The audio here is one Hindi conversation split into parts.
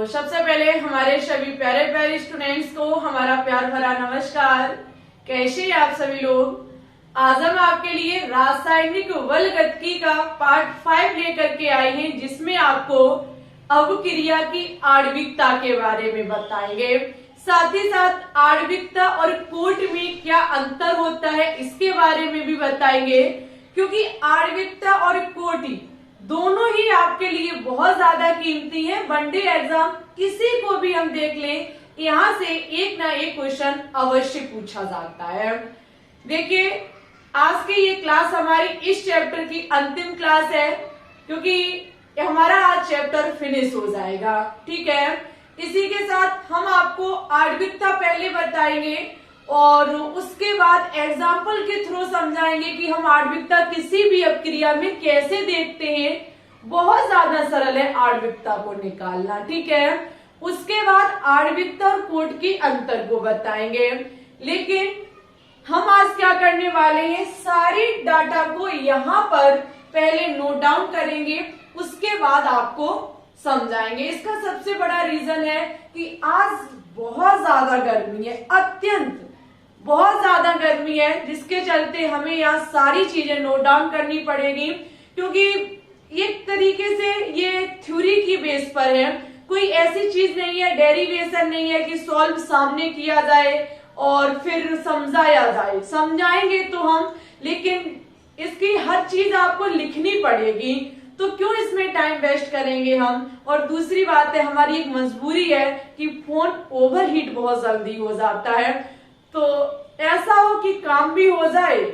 तो सबसे पहले हमारे सभी प्यारे प्यारे स्टूडेंट्स को हमारा प्यार भरा नमस्कार। कैसे हैं आप सभी लोग। आज हम आपके लिए रासायनिक वलगतकी का पार्ट 5 लेकर के आए हैं, जिसमें आपको अवक्रिया की आणविकता के बारे में बताएंगे। साथ ही साथ आणविकता और कोट में क्या अंतर होता है इसके बारे में भी बताएंगे, क्योंकि आणविकता और कोटि दोनों ही आपके लिए बहुत ज्यादा कीमती है। वनडे एग्जाम किसी को भी हम देख लें, यहाँ से एक ना एक क्वेश्चन अवश्य पूछा जाता है। देखिए, आज की ये क्लास हमारी इस चैप्टर की अंतिम क्लास है, क्योंकि हमारा आज चैप्टर फिनिश हो जाएगा। ठीक है, इसी के साथ हम आपको आणविकता पहले बताएंगे और उसके बाद एग्जाम्पल के थ्रू समझाएंगे कि हम आणविकता किसी भी अपक्रिया में कैसे देखते हैं। बहुत ज्यादा सरल है आणविकता को निकालना। ठीक है, उसके बाद आणविकता और कोट की अंतर को बताएंगे। लेकिन हम आज क्या करने वाले हैं, सारी डाटा को यहाँ पर पहले नोट डाउन करेंगे, उसके बाद आपको समझाएंगे। इसका सबसे बड़ा रीजन है कि आज बहुत ज्यादा गर्मी है, अत्यंत बहुत ज्यादा गर्मी है, जिसके चलते हमें यहाँ सारी चीजें नोट डाउन करनी पड़ेगी, क्योंकि एक तरीके से ये थ्योरी की बेस पर है। कोई ऐसी चीज नहीं है, डेरिवेशन नहीं है कि सॉल्व सामने किया जाए और फिर समझाया जाए। समझाएंगे तो हम, लेकिन इसकी हर चीज आपको लिखनी पड़ेगी, तो क्यों इसमें टाइम वेस्ट करेंगे हम। और दूसरी बात है, हमारी एक मजबूरी है कि फोन ओवरहीट बहुत जल्दी हो जाता है, तो ऐसा हो कि काम भी हो जाए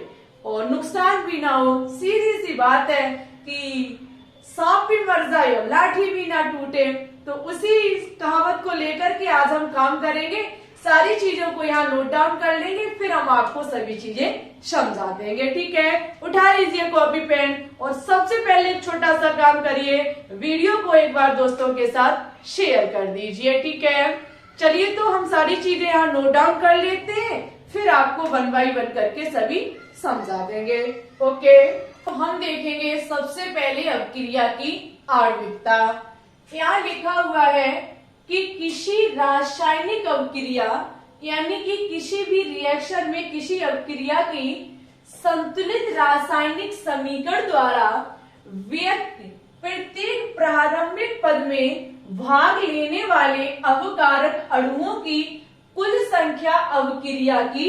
और नुकसान भी ना हो। सीधी सी बात है कि सांप भी मर जाए और लाठी भी ना टूटे। तो उसी कहावत को लेकर के आज हम काम करेंगे। सारी चीजों को यहाँ नोट डाउन कर लेंगे, फिर हम आपको सभी चीजें समझा देंगे। ठीक है, उठा लीजिए कॉपी पेन और सबसे पहले एक छोटा सा काम करिए, वीडियो को एक बार दोस्तों के साथ शेयर कर दीजिए। ठीक है, चलिए तो हम सारी चीजें यहाँ नोट डाउन कर लेते हैं, फिर आपको 1 बाय 1 करके सभी समझा देंगे। ओके, तो हम देखेंगे सबसे पहले अपक्रिया की आणविकता। यहाँ लिखा हुआ है कि किसी रासायनिक अपक्रिया यानी कि किसी भी रिएक्शन में किसी अपक्रिया की संतुलित रासायनिक समीकरण द्वारा व्यक्ति प्रत्येक प्रारंभिक पद में भाग लेने वाले अवकारक अणुओं की कुल संख्या अवक्रिया की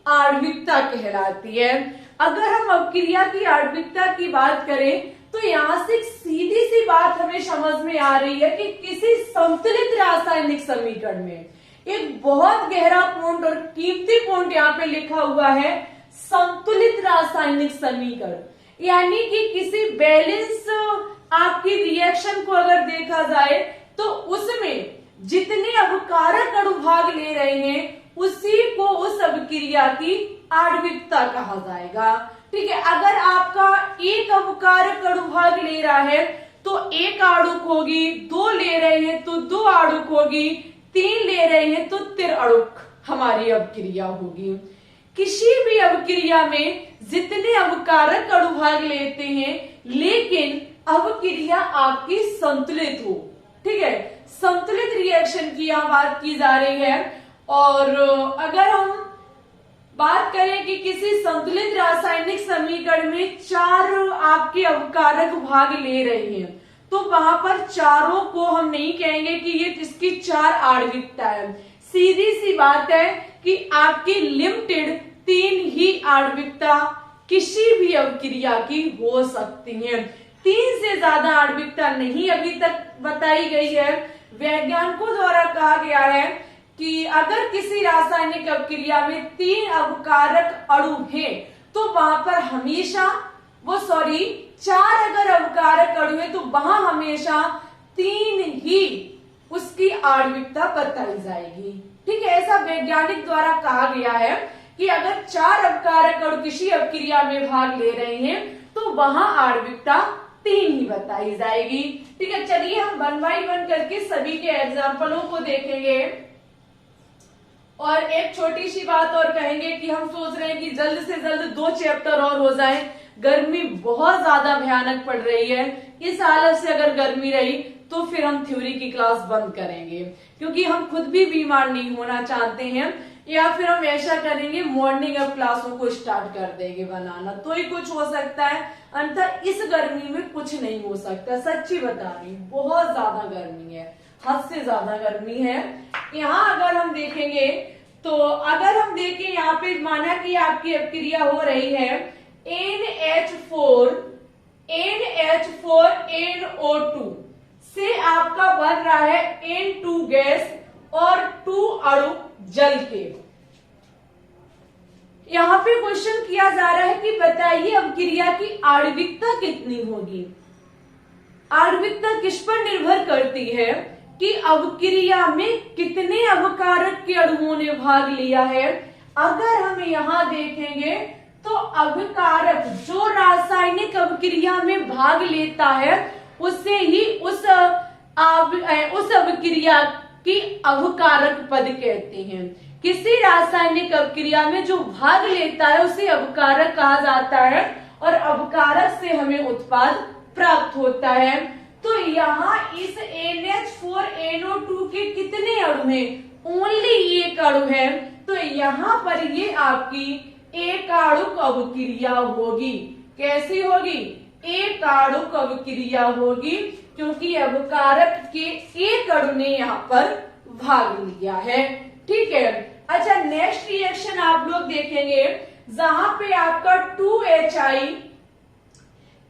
आणविकता कहलाती है। अगर हम अपक्रिया की आणविकता की बात करें तो यहाँ से सीधी सी बात हमें समझ में आ रही है कि किसी संतुलित रासायनिक समीकरण में एक बहुत गहरा पॉइंट और कीमती पॉइंट यहाँ पे लिखा हुआ है, संतुलित रासायनिक समीकरण। यानी कि किसी बैलेंस आपकी रिएक्शन को अगर देखा जाए तो उसमें जितने अवकारक अणु भाग ले रहे हैं उसी को उस अपक्रिया की आणविकता कहा जाएगा। ठीक है, अगर आपका एक अवकारक अणु भाग ले रहा है तो एक आणुक होगी, 2 ले रहे हैं तो 2 आणुक होगी, 3 ले रहे हैं तो 3 आणुक हमारी अपक्रिया होगी। किसी भी अपक्रिया में जितने अवकारक अणु भाग लेते हैं, लेकिन अपक्रिया आपकी संतुलित हो। ठीक है, संतुलित रिएक्शन की यहाँ बात की जा रही है। और अगर हम बात करें कि किसी संतुलित रासायनिक समीकरण में 4 आपके अवकारक भाग ले रहे हैं, तो वहां पर चारों को हम नहीं कहेंगे कि ये इसकी 4 आणविकता है। सीधी सी बात है कि आपकी लिमिटेड 3 ही आणविकता किसी भी अपक्रिया की हो सकती है। 3 से ज्यादा आणविकता नहीं अभी तक बताई गई है। वैज्ञानिकों द्वारा कहा गया है कि अगर किसी रासायनिक अपक्रिया में 3 अवकारक अणु हैं तो वहां पर हमेशा 4 अगर अवकारक अणु है तो वहां हमेशा 3 ही उसकी आणविकता बताई जाएगी। ठीक है, ऐसा वैज्ञानिक द्वारा कहा गया है कि अगर 4 अवकारक अणु किसी अपक्रिया में भाग ले रहे हैं तो वहां आणविकता 3 ही बताई जाएगी। ठीक है, चलिए हम 1 बाय 1 करके सभी के एग्जाम्पलों को देखेंगे। और एक छोटी सी बात और कहेंगे कि हम सोच रहे हैं कि जल्द से जल्द 2 चैप्टर और हो जाएं। गर्मी बहुत ज्यादा भयानक पड़ रही है, इस हालत से अगर गर्मी रही तो फिर हम थ्योरी की क्लास बंद करेंगे, क्योंकि हम खुद भी बीमार नहीं होना चाहते हैं। या फिर हम ऐसा करेंगे मॉर्निंग अब क्लासों को स्टार्ट कर देंगे बनाना, तो ही कुछ हो सकता है। अंतर इस गर्मी में कुछ नहीं हो सकता, सच्ची बता रही हूँ, बहुत ज्यादा गर्मी है, हद से ज्यादा गर्मी है। यहाँ अगर हम देखेंगे तो अगर हम देखें यहाँ पे माना कि आपकी अपक्रिया हो रही है NH4NO2 से आपका बन रहा है N2 गैस और 2 अणु जल के। यहाँ पे क्वेश्चन किया जा रहा है कि बताइए अपक्रिया की आणविकता कितनी होगी। आणविकता किस पर निर्भर करती है कि अपक्रिया में कितने अवकारक के अणुओं ने भाग लिया है। अगर हम यहाँ देखेंगे तो अवकारक जो रासायनिक अपक्रिया में भाग लेता है उससे ही उस अपक्रिया की अवकारक पद कहते हैं। किसी रासायनिक अपक्रिया में जो भाग लेता है उसे अवकारक कहा जाता है और अवकारक से हमें उत्पाद प्राप्त होता है। तो यहाँ इस NH4NO2 के कितने अणु हैं? ओनली एक अणु है, तो यहाँ पर ये आपकी एकाणुक अपक्रिया होगी। कैसी होगी? एकाणुक अपक्रिया होगी, क्योंकि अवकारक के एक अणु ने यहाँ पर भाग लिया है। ठीक है। अच्छा, नेक्स्ट रिएक्शन आप लोग देखेंगे जहां पे आपका 2HI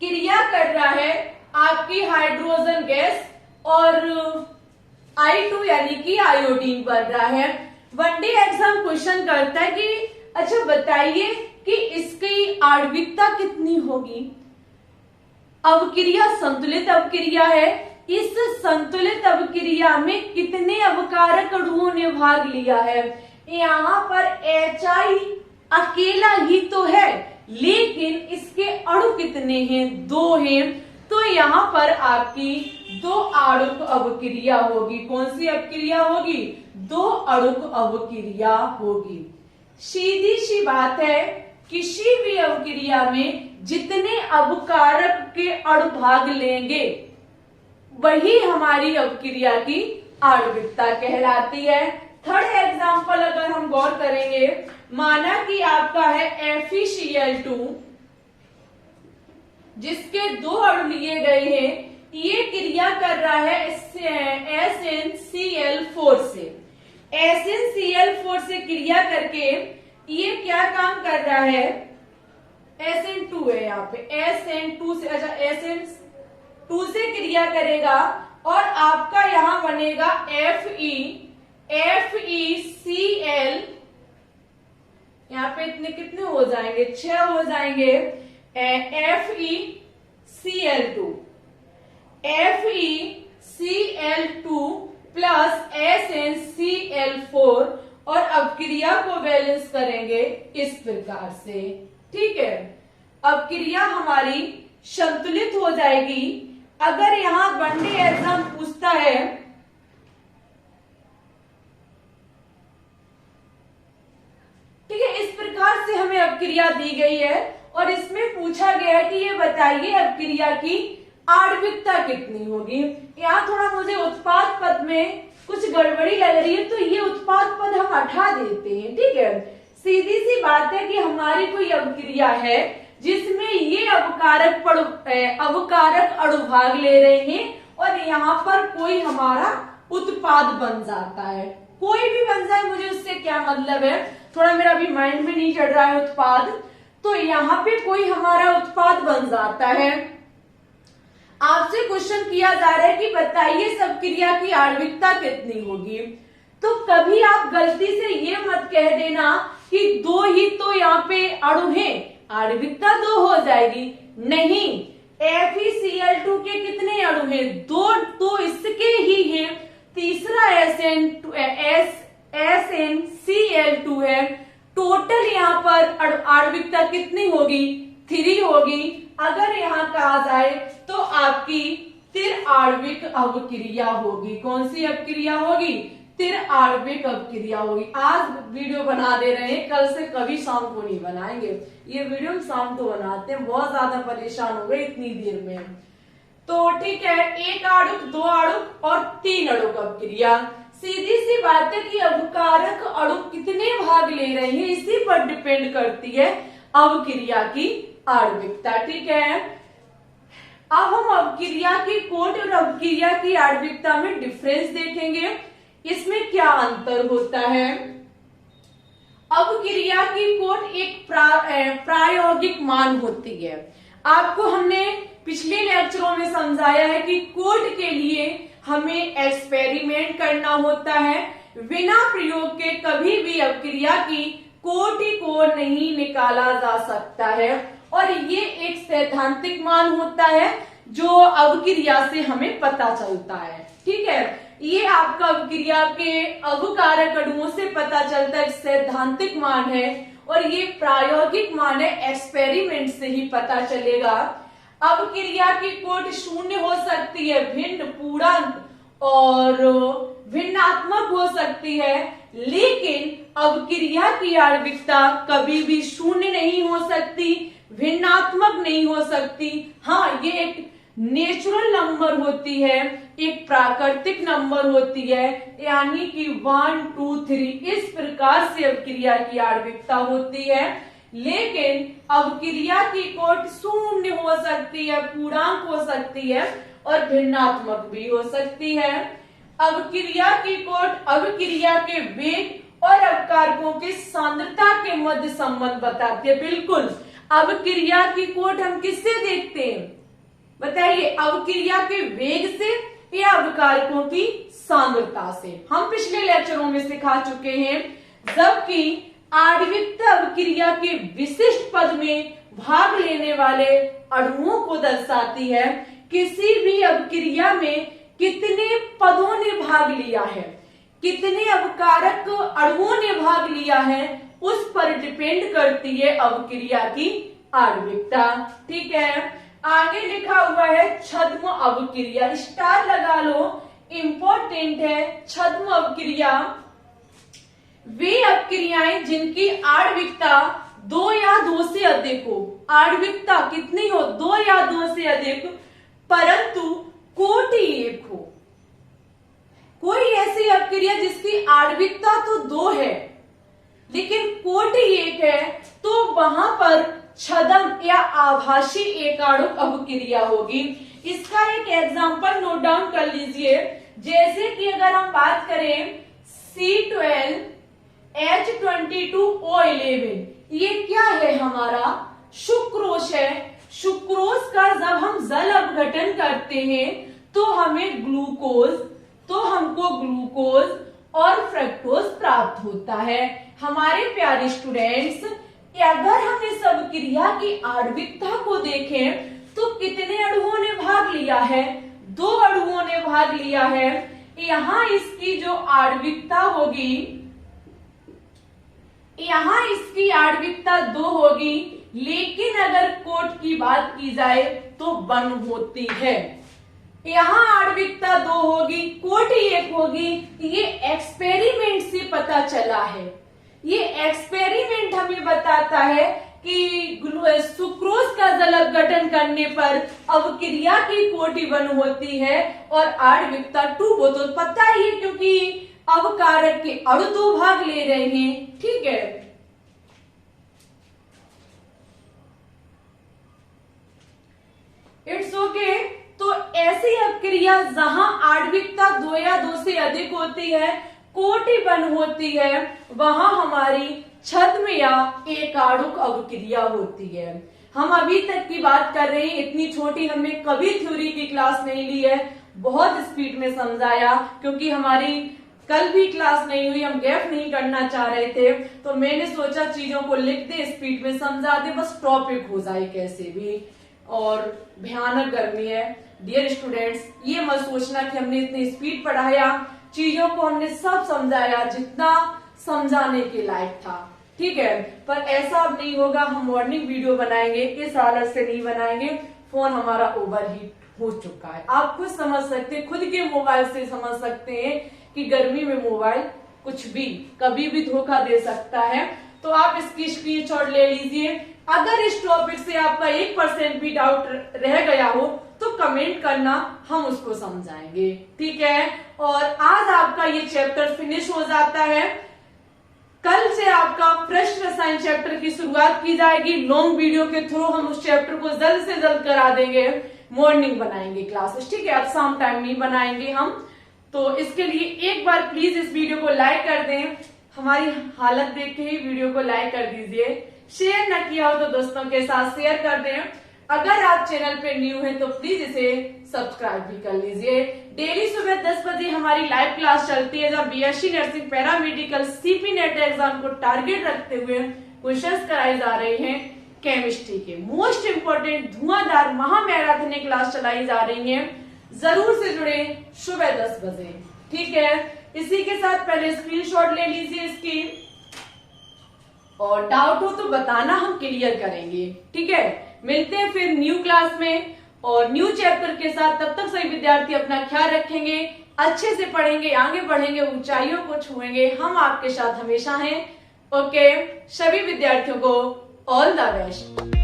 क्रिया कर रहा है आपकी हाइड्रोजन गैस और I2 यानी कि आयोडीन बन रहा है। वनडे एग्जाम क्वेश्चन करता है कि अच्छा बताइए कि इसकी आणविकता कितनी होगी। अपक्रिया संतुलित अपक्रिया है, इस संतुलित अपक्रिया में कितने अवकारक अणुओं ने भाग लिया है। यहाँ पर HI अकेला ही तो है, लेकिन इसके अणु कितने हैं? 2 हैं। तो यहाँ पर आपकी 2 आणुक अपक्रिया होगी। कौन सी अपक्रिया होगी? 2 अणुक अपक्रिया होगी। सीधी सी बात है, किसी भी अपक्रिया में जितने अवकारक के अणु भाग लेंगे वही हमारी अपक्रिया की आणविकता कहलाती है। थर्ड एग्जाम्पल अगर हम गौर करेंगे, माना कि आपका है FeCl2 जिसके 2 अणु लिए गए हैं, ये क्रिया कर रहा है SnCl4 से। SnCl4 से क्रिया करके ये क्या काम कर रहा है? Sn2 है यहाँ पे, Sn2 से, अच्छा Sn2 से क्रिया करेगा और आपका यहां बनेगा FeCl। यहाँ पे इतने कितने हो जाएंगे? 6 हो जाएंगे। FeCl2 प्लस SnCl4 और अपक्रिया को बैलेंस करेंगे इस प्रकार से। ठीक है, अपक्रिया हमारी संतुलित हो जाएगी। अगर यहां वनडे एग्जाम पूछता है ठीक है, इस प्रकार से हमें अपक्रिया दी गई है और इसमें पूछा गया है कि ये बताइए अपक्रिया की आणविकता कितनी होगी। यहाँ थोड़ा मुझे उत्पाद पद में कुछ गड़बड़ी लग रही है, तो ये उत्पाद पद हम हटा देते हैं। ठीक है, सीधी सी बात है कि हमारी कोई अपक्रिया है जिसमें ये अवकारक अणु भाग ले रहे हैं और यहाँ पर कोई हमारा उत्पाद बन जाता है। कोई भी बन जाए, मुझे उससे क्या मतलब है, थोड़ा मेरा अभी माइंड में नहीं चढ़ रहा है उत्पाद, तो यहाँ पे कोई हमारा उत्पाद बन जाता है। आपसे क्वेश्चन किया जा रहा है कि बताइए इस अपक्रिया की आणविकता कितनी होगी। तो कभी आप गलती से ये मत कह देना कि 2 ही तो यहाँ पे अणु हैं, आणविकता 2 हो जाएगी। नहीं, FeCl2 के कितने अणु हैं? 2 तो इसके ही हैं। तीसरा SnCl2 है। टोटल यहाँ पर आणविकता कितनी होगी? 3 होगी। अगर यहाँ कहा जाए तो आपकी तिर आणविक अपक्रिया होगी। कौन सी अपक्रिया होगी? तिर आणविक अपक्रिया होगी। आज वीडियो बना दे रहे हैं, कल से कभी शाम को नहीं बनाएंगे। ये वीडियो हम शाम को बनाते हैं, बहुत ज्यादा परेशान हो गए इतनी देर में। तो ठीक है, एक आड़ुक, दो आड़ुक और तीन अड़ुक अपक्रिया। सीधी सी बात है कि अवकारक अड़ुक कितने भाग ले रहे हैं इसी पर डिपेंड करती है अवक्रिया की आणविकता। ठीक है, अब हम अवक्रिया की कोट और अवक्रिया की आणविकता में डिफरेंस देखेंगे, इसमें क्या अंतर होता है। अवक्रिया की कोट एक प्रायोगिक मान होती है। आपको हमने पिछले लेक्चरों में समझाया है कि कोट के लिए हमें एक्सपेरिमेंट करना होता है, बिना प्रयोग के कभी भी अवक्रिया की कोटि को नहीं निकाला जा सकता है, और ये एक सैद्धांतिक मान होता है जो अवक्रिया से हमें पता चलता है। ठीक है, ये आपका अवक्रिया के अवकारक अणुओं से पता चलता है, सैद्धांतिक मान है, और ये प्रायोगिक मान है, एक्सपेरिमेंट से ही पता चलेगा। अवक्रिया की कोट शून्य हो सकती है, भिन्न, पूर्णांक और भिन्नात्मक हो सकती है, लेकिन अवक्रिया की आणविकता कभी भी शून्य नहीं हो सकती, भिन्नात्मक नहीं हो सकती। हाँ, ये एक नेचुरल नंबर होती है, एक प्राकृतिक नंबर होती है, यानी कि 1 2 3 इस प्रकार से अवक्रिया की आणविकता होती है। लेकिन अवक्रिया की कोट शून्य हो सकती है, पूर्णांक हो सकती है और भिन्नात्मक भी हो सकती है। अवक्रिया की कोट अवक्रिया के वेग और अवकारकों की सांद्रता के मध्य संबंध बताती है। बिल्कुल, अवक्रिया की कोट हम किससे देखते हैं बताइए, अवक्रिया के वेग से या अवकारकों की सांद्रता से। हम पिछले लेक्चरों में सिखा चुके हैं, जबकि आणविकता अवक्रिया के विशिष्ट पद में भाग लेने वाले अणुओं को दर्शाती है। किसी भी अवक्रिया में कितने पदों ने भाग लिया है, कितने अवकारक अणुओं ने भाग लिया है, उस पर डिपेंड करती है अवक्रिया की आणविकता। ठीक है, आगे लिखा हुआ है छद्म अवक्रिया, स्टार लगा लो, इंपॉर्टेंट है। छद्म अवक्रिया वे अवक्रियाएं जिनकी आणविकता 2 या 2 से अधिक हो। आणविकता कितनी हो, 2 या 2 से अधिक, परंतु कोटि 1 हो। कोई ऐसी अवक्रिया जिसकी आणविकता तो 2 है लेकिन कोटि 1 है, तो वहां पर छद्म या आभासी एकाणुक अवक्रिया होगी। इसका एक एग्जांपल नोट डाउन कर लीजिए, जैसे कि अगर हम बात करें C12H22O11, ये क्या है, हमारा सुक्रोज है। सुक्रोज का जब हम जल अपघटन करते हैं तो हमें ग्लूकोज, तो हमको ग्लूकोज और फ्रक्टोज प्राप्त होता है। हमारे प्यारे स्टूडेंट्स, अगर हम इस अवक्रिया की आणविकता को देखें तो कितने अणुओं ने भाग लिया है, 2 अणुओं ने भाग लिया है। यहाँ इसकी जो आणविकता होगी, यहाँ इसकी आणविकता 2 होगी, लेकिन अगर कोट की बात की जाए तो 1 होती है। यहाँ आणविकता 2 होगी, कोट 1 होगी। ये एक्सपेरिमेंट से पता चला है। ये एक्सपेरिमेंट हमें बताता है कि सुक्रोज का जल अपघटन करने पर अवक्रिया की कोटि 1 होती है और आणविकता 2 हो। तो पता ही है, क्योंकि अवकारक के अणु 2 भाग ले रहे हैं। ठीक है, इट्स ओके। तो ऐसी अवक्रिया जहां आणविकता 2 या 2 से अधिक होती है, कोटि 1 होती है, वहां हमारी छद्म या एकाणुक अवक्रिया होती है। हम अभी तक की बात कर रहे हैं, इतनी छोटी हमने कभी थ्योरी की क्लास नहीं ली है, बहुत स्पीड में समझाया, क्योंकि हमारी कल भी क्लास नहीं हुई, हम गैप नहीं करना चाह रहे थे, तो मैंने सोचा चीजों को लिख दे, स्पीड में समझा दे, बस टॉपिक हो जाए कैसे भी। और भयानक गर्मी है डियर स्टूडेंट्स, ये मत सोचना कि हमने इतनी स्पीड पढ़ाया, चीजों को हमने सब समझाया जितना समझाने के लायक था। ठीक है, पर ऐसा अब नहीं होगा, हम मॉर्निंग वीडियो बनाएंगे, इस हालत से नहीं बनाएंगे। फोन हमारा ओवरहीट हो चुका है, आप खुद समझ सकते हैं, खुद के मोबाइल से समझ सकते हैं कि गर्मी में मोबाइल कुछ भी कभी भी धोखा दे सकता है। तो आप इसकी स्क्रीनशॉट ले लीजिए। अगर इस टॉपिक से आपका 1% भी डाउट रह गया हो तो कमेंट करना, हम उसको समझाएंगे। ठीक है, और आज आपका ये चैप्टर फिनिश हो जाता है। कल से आपका प्रश्न रसायन चैप्टर की शुरुआत की जाएगी। लॉन्ग वीडियो के थ्रू हम उस चैप्टर को जल्द से जल्द करा देंगे। मॉर्निंग बनाएंगे क्लासेस, ठीक है, अब शाम टाइम नहीं बनाएंगे हम। तो इसके लिए एक बार प्लीज इस वीडियो को लाइक कर दें। हमारी हालत देख के ही वीडियो को लाइक कर दीजिए। शेयर न किया हो तो दोस्तों के साथ शेयर कर दें। अगर आप चैनल पे न्यू हैं तो प्लीज इसे सब्सक्राइब भी कर लीजिए। डेली सुबह 10 बजे हमारी लाइव क्लास चलती है, जब BSc nursing paramedical CP net exam को टारगेट रखते हुए क्वेश्चंस कराए जा रहे हैं। केमिस्ट्री के मोस्ट इंपोर्टेंट धुआंधार महामैराथन क्लास चलाई जा रही है। जरूर से जुड़े सुबह 10 बजे, ठीक है। इसी के साथ पहले स्क्रीनशॉट ले लीजिए इसकी, और डाउट हो तो बताना, हम क्लियर करेंगे। ठीक है, मिलते हैं फिर न्यू क्लास में और न्यू चैप्टर के साथ। तब तक सभी विद्यार्थी अपना ख्याल रखेंगे, अच्छे से पढ़ेंगे, आगे बढ़ेंगे, ऊंचाइयों को छुएंगे। हम आपके साथ हमेशा हैं। ओके, सभी विद्यार्थियों को ऑल द बेस्ट।